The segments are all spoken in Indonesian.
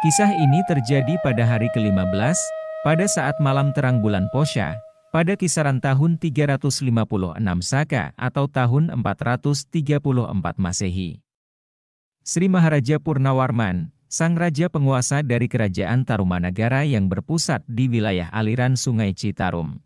Kisah ini terjadi pada hari ke-15, pada saat malam terang bulan Posya, pada kisaran tahun 356 Saka atau tahun 434 Masehi. Sri Maharaja Purnawarman, sang raja penguasa dari kerajaan Tarumanagara yang berpusat di wilayah aliran Sungai Citarum.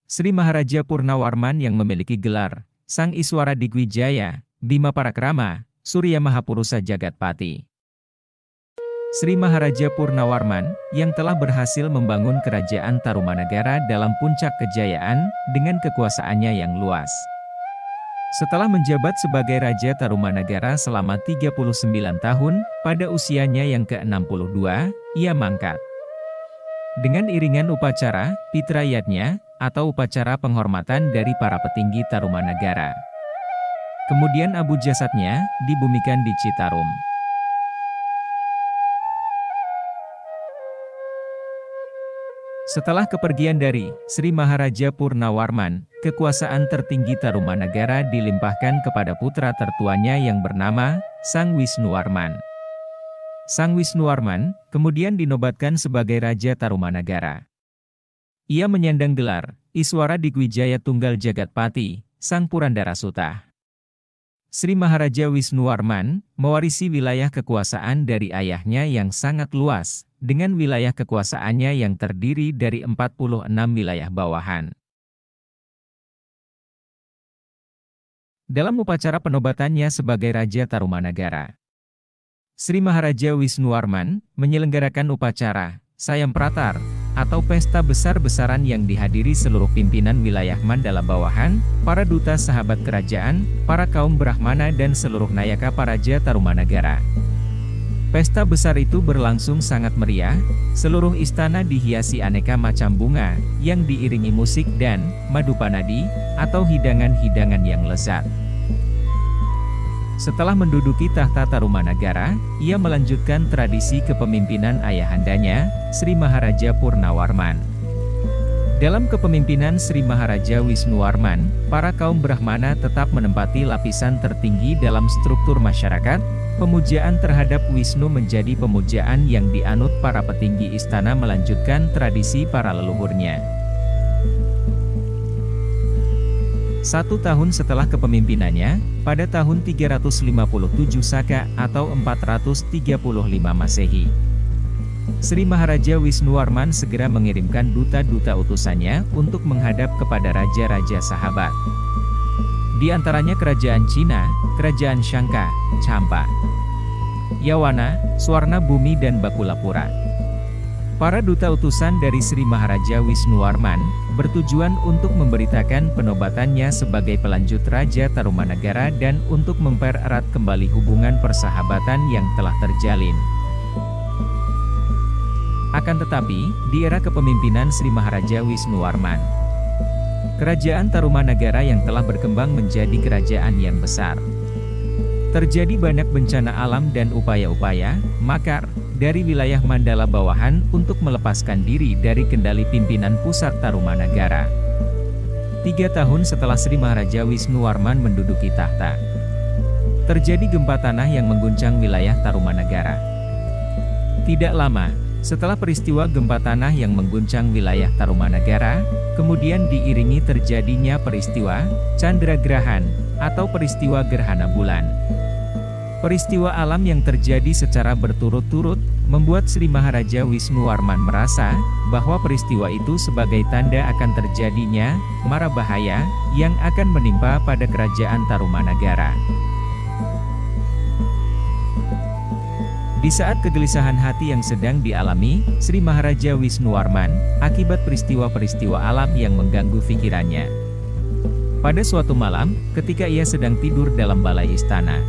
Sri Maharaja Purnawarman yang memiliki gelar Sang Iswara Digwijaya, Bima Parakrama, Surya Mahapurusa Jagatpati. Sri Maharaja Purnawarman, yang telah berhasil membangun kerajaan Tarumanagara dalam puncak kejayaan, dengan kekuasaannya yang luas. Setelah menjabat sebagai Raja Tarumanagara selama 39 tahun, pada usianya yang ke-62, ia mangkat. Dengan iringan upacara, pitrayatnya, atau upacara penghormatan dari para petinggi Tarumanagara. Kemudian abu jasadnya, dibumikan di Citarum. Setelah kepergian dari Sri Maharaja Purnawarman, kekuasaan tertinggi Tarumanagara dilimpahkan kepada putra tertuanya yang bernama Sang Wisnuwarman. Sang Wisnuwarman kemudian dinobatkan sebagai Raja Tarumanagara. Ia menyandang gelar Iswara Digwijaya Tunggal Jagatpati, Sang Purandara Suta. Sri Maharaja Wisnuwarman mewarisi wilayah kekuasaan dari ayahnya yang sangat luas, dengan wilayah kekuasaannya yang terdiri dari 46 wilayah bawahan. Dalam upacara penobatannya sebagai Raja Tarumanagara, Sri Maharaja Wisnuwarman menyelenggarakan upacara Sayam Pratar, atau pesta besar-besaran yang dihadiri seluruh pimpinan wilayah Mandala bawahan, para duta sahabat kerajaan, para kaum Brahmana dan seluruh nayaka Paraja Tarumanagara. Pesta besar itu berlangsung sangat meriah, seluruh istana dihiasi aneka macam bunga, yang diiringi musik dan madupanadi, atau hidangan-hidangan yang lezat. Setelah menduduki tahta Tarumanagara, ia melanjutkan tradisi kepemimpinan ayahandanya, Sri Maharaja Purnawarman. Dalam kepemimpinan Sri Maharaja Wisnuwarman, para kaum Brahmana tetap menempati lapisan tertinggi dalam struktur masyarakat. Pemujaan terhadap Wisnu menjadi pemujaan yang dianut para petinggi istana melanjutkan tradisi para leluhurnya. 1 tahun setelah kepemimpinannya, pada tahun 357 Saka atau 435 Masehi, Sri Maharaja Wisnuwarman segera mengirimkan duta-duta utusannya untuk menghadap kepada raja-raja sahabat. Di antaranya Kerajaan Cina, Kerajaan Shanga, Champa, Yawana, Swarna Bumi dan Bakulapura. Para duta utusan dari Sri Maharaja Wisnuwarman bertujuan untuk memberitakan penobatannya sebagai pelanjut Raja Tarumanagara dan untuk mempererat kembali hubungan persahabatan yang telah terjalin. Akan tetapi, di era kepemimpinan Sri Maharaja Wisnuwarman, kerajaan Tarumanagara yang telah berkembang menjadi kerajaan yang besar. Terjadi banyak bencana alam dan upaya-upaya makar dari wilayah Mandala bawahan untuk melepaskan diri dari kendali pimpinan pusat Tarumanagara. 3 tahun setelah Sri Maharaja Wisnuwarman menduduki tahta, terjadi gempa tanah yang mengguncang wilayah Tarumanagara. Tidak lama setelah peristiwa gempa tanah yang mengguncang wilayah Tarumanagara, kemudian diiringi terjadinya peristiwa Chandragrahan atau peristiwa gerhana bulan. Peristiwa alam yang terjadi secara berturut-turut, membuat Sri Maharaja Wisnuwarman merasa, bahwa peristiwa itu sebagai tanda akan terjadinya, mara bahaya, yang akan menimpa pada kerajaan Tarumanagara. Di saat kegelisahan hati yang sedang dialami, Sri Maharaja Wisnuwarman, akibat peristiwa-peristiwa alam yang mengganggu pikirannya. Pada suatu malam, ketika ia sedang tidur dalam balai istana,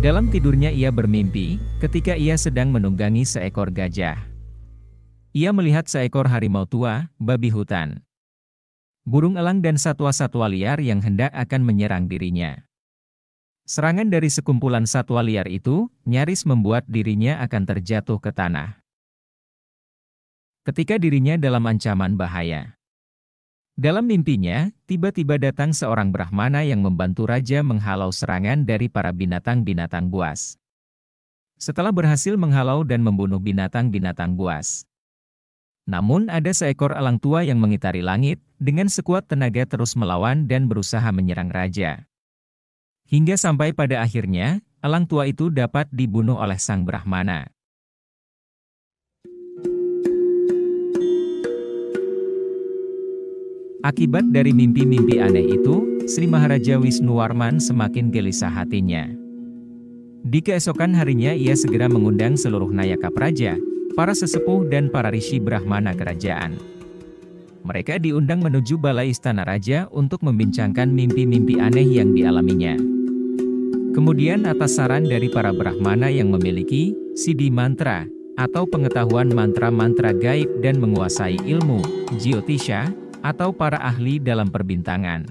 dalam tidurnya ia bermimpi, ketika ia sedang menunggangi seekor gajah. Ia melihat seekor harimau tua, babi hutan, burung elang dan satwa-satwa liar yang hendak akan menyerang dirinya. Serangan dari sekumpulan satwa liar itu, nyaris membuat dirinya akan terjatuh ke tanah. Ketika dirinya dalam ancaman bahaya, dalam mimpinya, tiba-tiba datang seorang Brahmana yang membantu raja menghalau serangan dari para binatang-binatang buas. setelah berhasil menghalau dan membunuh binatang-binatang buas. Namun ada seekor elang tua yang mengitari langit, dengan sekuat tenaga terus melawan dan berusaha menyerang raja. Hingga sampai pada akhirnya, elang tua itu dapat dibunuh oleh sang Brahmana. Akibat dari mimpi-mimpi aneh itu, Sri Maharaja Wisnuwarman semakin gelisah hatinya. Di keesokan harinya ia segera mengundang seluruh Nayaka Praja, para sesepuh dan para rishi Brahmana kerajaan. Mereka diundang menuju balai istana raja untuk membincangkan mimpi-mimpi aneh yang dialaminya. Kemudian atas saran dari para Brahmana yang memiliki siddhi mantra, atau pengetahuan mantra-mantra gaib dan menguasai ilmu Jyotisha, atau para ahli dalam perbintangan.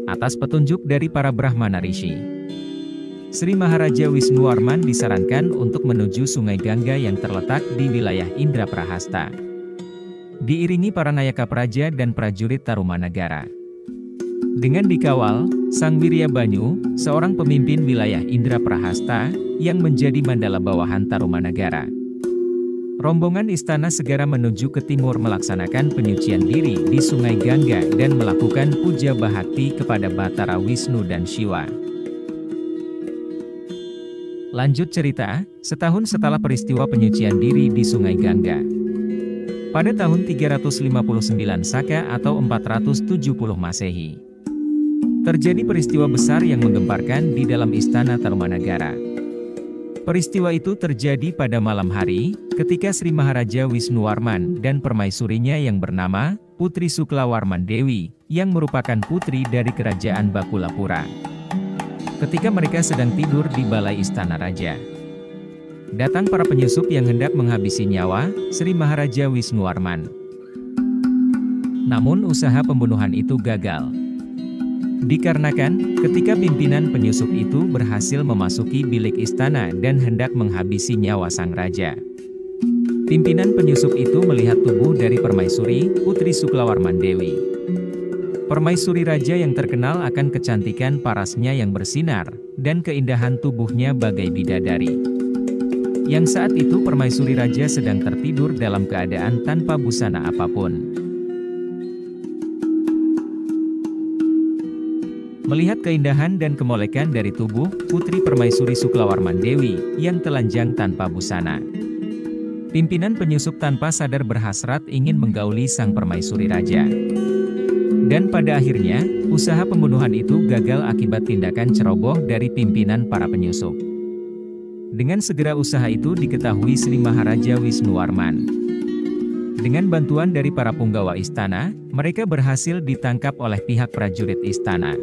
Atas petunjuk dari para Brahmana Rishi, Sri Maharaja Wisnuwarman disarankan untuk menuju Sungai Gangga yang terletak di wilayah Indraprahasta. Diiringi para Nayaka Praja dan prajurit Tarumanagara. Dengan dikawal, Sang Wiryabanyu, seorang pemimpin wilayah Indraprahasta, yang menjadi mandala bawahan Tarumanagara. Rombongan istana segera menuju ke timur melaksanakan penyucian diri di Sungai Gangga dan melakukan puja bahakti kepada Batara Wisnu dan Shiva. Lanjut cerita, setahun setelah peristiwa penyucian diri di Sungai Gangga. Pada tahun 359 Saka atau 470 Masehi. Terjadi peristiwa besar yang menggemparkan di dalam istana Tarumanagara. Peristiwa itu terjadi pada malam hari, ketika Sri Maharaja Wisnuwarman dan permaisurinya yang bernama Putri Suklawarman Dewi, yang merupakan putri dari kerajaan Bakulapura. Ketika mereka sedang tidur di balai istana raja, datang para penyusup yang hendak menghabisi nyawa Sri Maharaja Wisnuwarman. Namun usaha pembunuhan itu gagal. Dikarenakan, ketika pimpinan penyusup itu berhasil memasuki bilik istana dan hendak menghabisi nyawa sang raja. Pimpinan penyusup itu melihat tubuh dari permaisuri, Putri Suklawarman Dewi. Permaisuri raja yang terkenal akan kecantikan parasnya yang bersinar, dan keindahan tubuhnya bagai bidadari. Yang saat itu permaisuri raja sedang tertidur dalam keadaan tanpa busana apapun. Melihat keindahan dan kemolekan dari tubuh Putri Permaisuri Suklawarman Dewi yang telanjang tanpa busana, pimpinan penyusup tanpa sadar berhasrat ingin menggauli sang permaisuri raja. Dan pada akhirnya, usaha pembunuhan itu gagal akibat tindakan ceroboh dari pimpinan para penyusup. Dengan segera usaha itu diketahui Sri Maharaja Wisnuwarman. Dengan bantuan dari para punggawa istana, mereka berhasil ditangkap oleh pihak prajurit istana.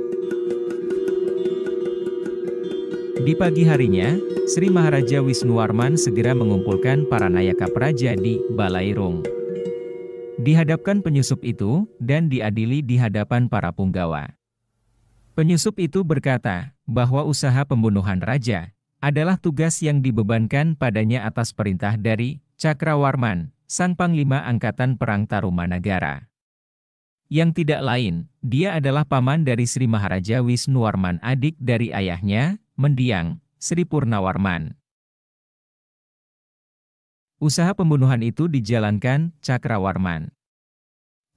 Di pagi harinya, Sri Maharaja Wisnuwarman segera mengumpulkan para Nayaka Praja di Balairung. Dihadapkan penyusup itu, dan diadili di hadapan para punggawa. Penyusup itu berkata, bahwa usaha pembunuhan raja, adalah tugas yang dibebankan padanya atas perintah dari Cakrawarman, sang Panglima Angkatan Perang Tarumanagara. Yang tidak lain, dia adalah paman dari Sri Maharaja Wisnuwarman, adik dari ayahnya, mendiang, Sri Purnawarman. Usaha pembunuhan itu dijalankan Cakrawarman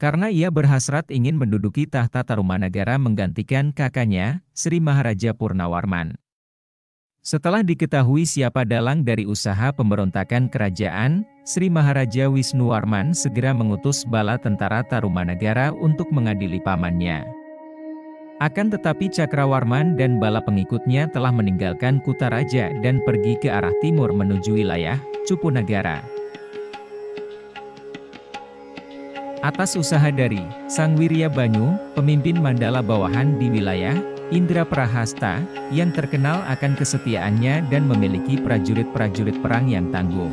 karena ia berhasrat ingin menduduki tahta Tarumanagara menggantikan kakaknya, Sri Maharaja Purnawarman. Setelah diketahui siapa dalang dari usaha pemberontakan kerajaan, Sri Maharaja Wisnuwarman segera mengutus bala tentara Tarumanagara untuk mengadili pamannya. Akan tetapi Cakrawarman dan bala pengikutnya telah meninggalkan Kutaraja dan pergi ke arah timur menuju wilayah Cupunagara. Atas usaha dari Sang Wiryabanyu, pemimpin mandala bawahan di wilayah Indraprahasta, yang terkenal akan kesetiaannya dan memiliki prajurit-prajurit perang yang tangguh,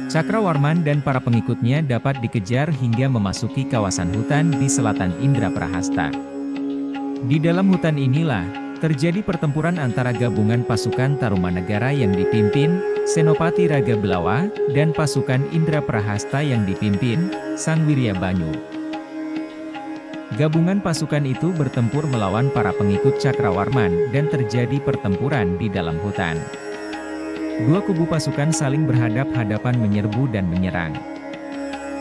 Cakrawarman dan para pengikutnya dapat dikejar hingga memasuki kawasan hutan di selatan Indraprahasta. Di dalam hutan inilah, terjadi pertempuran antara gabungan pasukan Tarumanagara yang dipimpin Senopati Raga Belawa, dan pasukan Indraprahasta yang dipimpin Sang Wiryabanyu. Gabungan pasukan itu bertempur melawan para pengikut Cakrawarman dan terjadi pertempuran di dalam hutan. Dua kubu pasukan saling berhadap-hadapan menyerbu dan menyerang.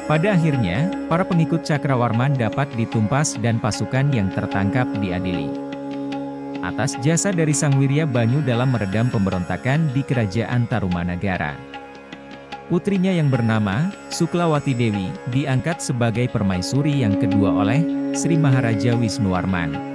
Pada akhirnya, para pengikut Cakrawarman dapat ditumpas dan pasukan yang tertangkap diadili. Atas jasa dari Sang Wirya Banyu dalam meredam pemberontakan di Kerajaan Tarumanagara. Putrinya yang bernama Suklawati Dewi diangkat sebagai permaisuri yang kedua oleh Sri Maharaja Wisnuwarman.